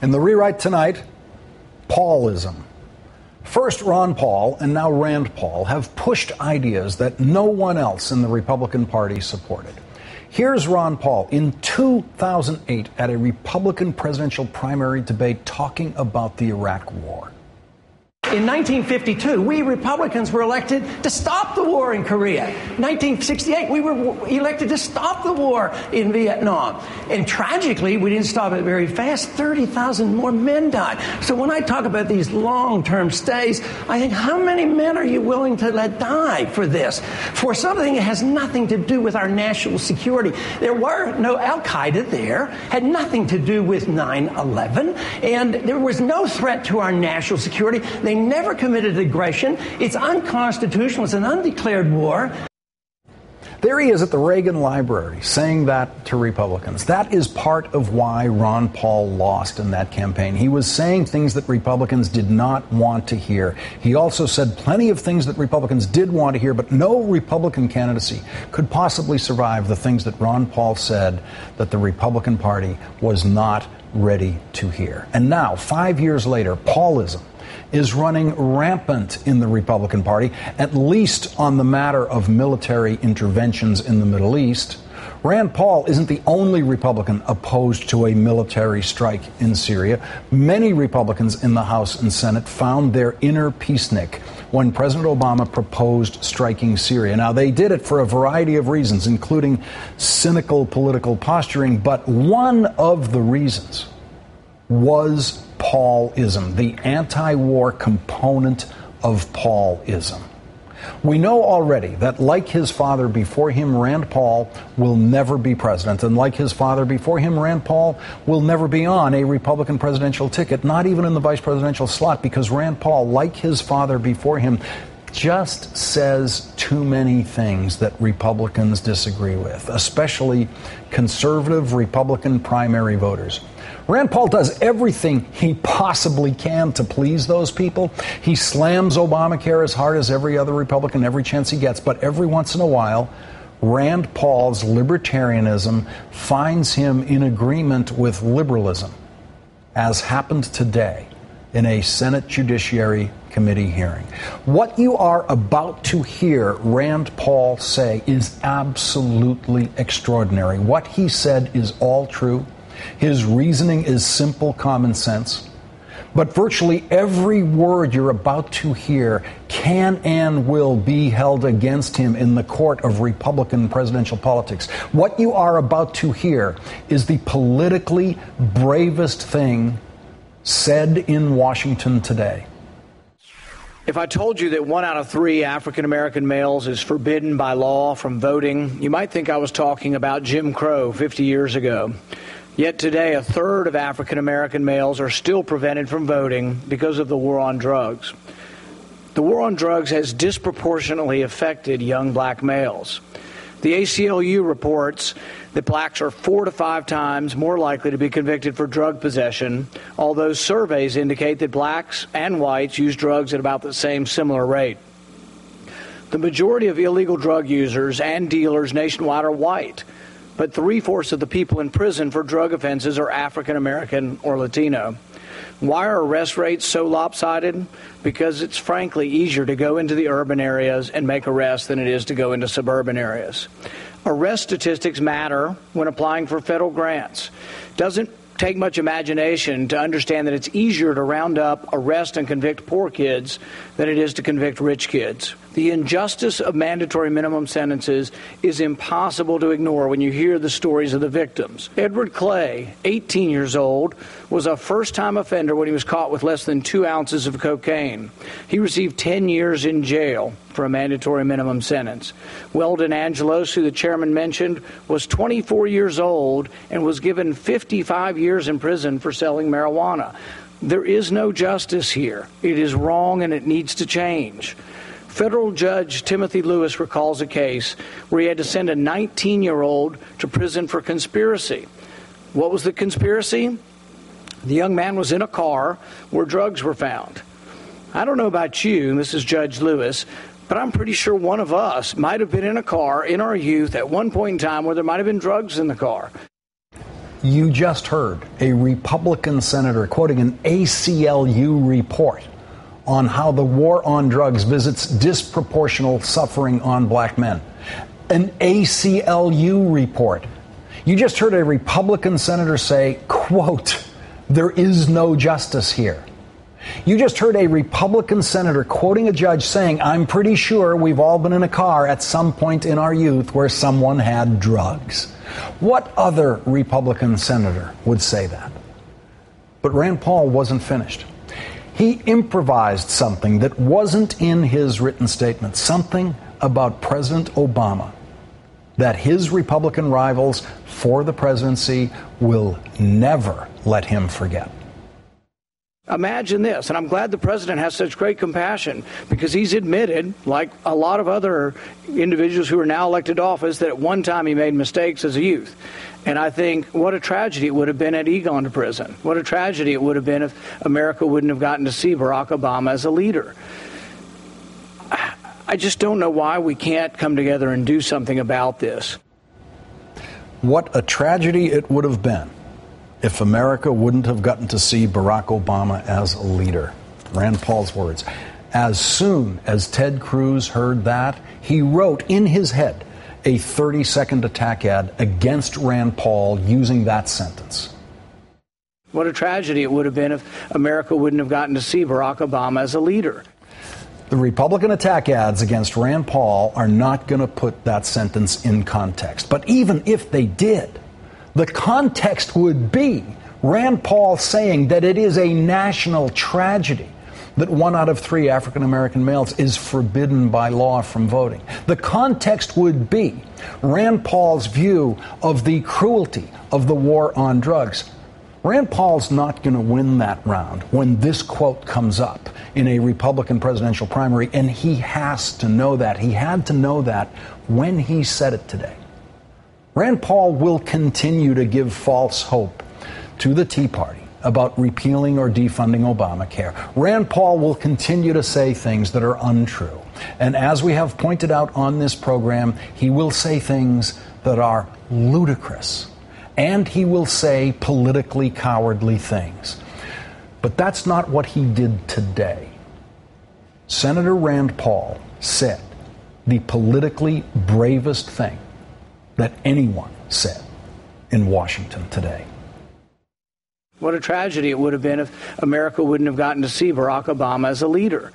In the rewrite tonight, Paulism. First Ron Paul and now Rand Paul have pushed ideas that no one else in the Republican Party supported. Here's Ron Paul in 2008 at a Republican presidential primary debate talking about the Iraq War. In 1952, we Republicans were elected to stop the war in Korea. 1968, we were elected to stop the war in Vietnam. And tragically, we didn't stop it very fast. 30,000 more men died. So when I talk about these long-term stays, I think, how many men are you willing to let die for this? For something that has nothing to do with our national security. There were no Al-Qaeda there, had nothing to do with 9/11, and there was no threat to our national security. They never committed aggression. It's unconstitutional. It's an undeclared war. There he is at the Reagan Library saying that to Republicans. That is part of why Ron Paul lost in that campaign. He was saying things that Republicans did not want to hear. He also said plenty of things that Republicans did want to hear, but no Republican candidacy could possibly survive the things that Ron Paul said that the Republican Party was not ready to hear. And now, 5 years later, Paulism is running rampant in the Republican Party, at least on the matter of military interventions in the Middle East. Rand Paul isn't the only Republican opposed to a military strike in Syria. Many Republicans in the House and Senate found their inner peacenik when President Obama proposed striking Syria. Now, they did it for a variety of reasons, including cynical political posturing, but one of the reasons was Paulism, the anti-war component of Paulism. We know already that, like his father before him, Rand Paul will never be president. And like his father before him, Rand Paul will never be on a Republican presidential ticket, not even in the vice presidential slot, because Rand Paul, like his father before him, just says too many things that Republicans disagree with, especially conservative Republican primary voters. Rand Paul does everything he possibly can to please those people. He slams Obamacare as hard as every other Republican every chance he gets. But every once in a while, Rand Paul's libertarianism finds him in agreement with liberalism, as happened today in a Senate Judiciary Committee hearing. What you are about to hear Rand Paul say is absolutely extraordinary. What he said is all true. His reasoning is simple common sense. But virtually every word you're about to hear can and will be held against him in the court of Republican presidential politics. What you are about to hear is the politically bravest thing said in Washington today. If I told you that 1 out of 3 African-American males is forbidden by law from voting, you might think I was talking about Jim Crow 50 years ago. Yet today, 1/3 of African-American males are still prevented from voting because of the war on drugs. The war on drugs has disproportionately affected young black males. The ACLU reports that blacks are 4 to 5 times more likely to be convicted for drug possession, although surveys indicate that blacks and whites use drugs at about the same similar rate. The majority of illegal drug users and dealers nationwide are white, but 3/4 of the people in prison for drug offenses are African American or Latino. Why are arrest rates so lopsided? Because it's frankly easier to go into the urban areas and make arrests than it is to go into suburban areas. Arrest statistics matter when applying for federal grants. Doesn't take much imagination to understand that it's easier to round up, arrest, and convict poor kids than it is to convict rich kids. The injustice of mandatory minimum sentences is impossible to ignore when you hear the stories of the victims. Edward Clay, 18 years old, was a first-time offender when he was caught with less than 2 ounces of cocaine. He received 10 years in jail for a mandatory minimum sentence. Weldon Angelos, who the chairman mentioned, was 24 years old and was given 55 years in prison for selling marijuana. There is no justice here. It is wrong and it needs to change. Federal Judge Timothy Lewis recalls a case where he had to send a 19-year-old to prison for conspiracy. What was the conspiracy? The young man was in a car where drugs were found. I don't know about you, and this is Judge Lewis, but I'm pretty sure one of us might have been in a car in our youth at one point in time where there might have been drugs in the car. You just heard a Republican senator quoting an ACLU report on how the war on drugs visits disproportional suffering on black men. An ACLU report. You just heard a Republican senator say, quote, "There is no justice here." You just heard a Republican senator quoting a judge saying, "I'm pretty sure we've all been in a car at some point in our youth where someone had drugs." What other Republican senator would say that? But Rand Paul wasn't finished. He improvised something that wasn't in his written statement, something about President Obama that his Republican rivals for the presidency will never let him forget. Imagine this, and I'm glad the president has such great compassion because he's admitted, like a lot of other individuals who are now elected to office, that at one time he made mistakes as a youth. And I think what a tragedy it would have been had he gone to prison. What a tragedy it would have been if America wouldn't have gotten to see Barack Obama as a leader. I just don't know why we can't come together and do something about this. What a tragedy it would have been if America wouldn't have gotten to see Barack Obama as a leader. Rand Paul's words. As soon as Ted Cruz heard that, he wrote in his head a 30-second attack ad against Rand Paul using that sentence. What a tragedy it would have been if America wouldn't have gotten to see Barack Obama as a leader. The Republican attack ads against Rand Paul are not going to put that sentence in context. But even if they did, the context would be Rand Paul saying that it is a national tragedy that 1 out of 3 African American males is forbidden by law from voting. The context would be Rand Paul's view of the cruelty of the war on drugs. Rand Paul's not going to win that round when this quote comes up in a Republican presidential primary, and he has to know that. He had to know that when he said it today. Rand Paul will continue to give false hope to the Tea Party about repealing or defunding Obamacare. Rand Paul will continue to say things that are untrue. And as we have pointed out on this program, he will say things that are ludicrous. And he will say politically cowardly things. But that's not what he did today. Senator Rand Paul said the politically bravest thing that anyone said in Washington today. What a tragedy it would have been if America wouldn't have gotten to see Barack Obama as a leader.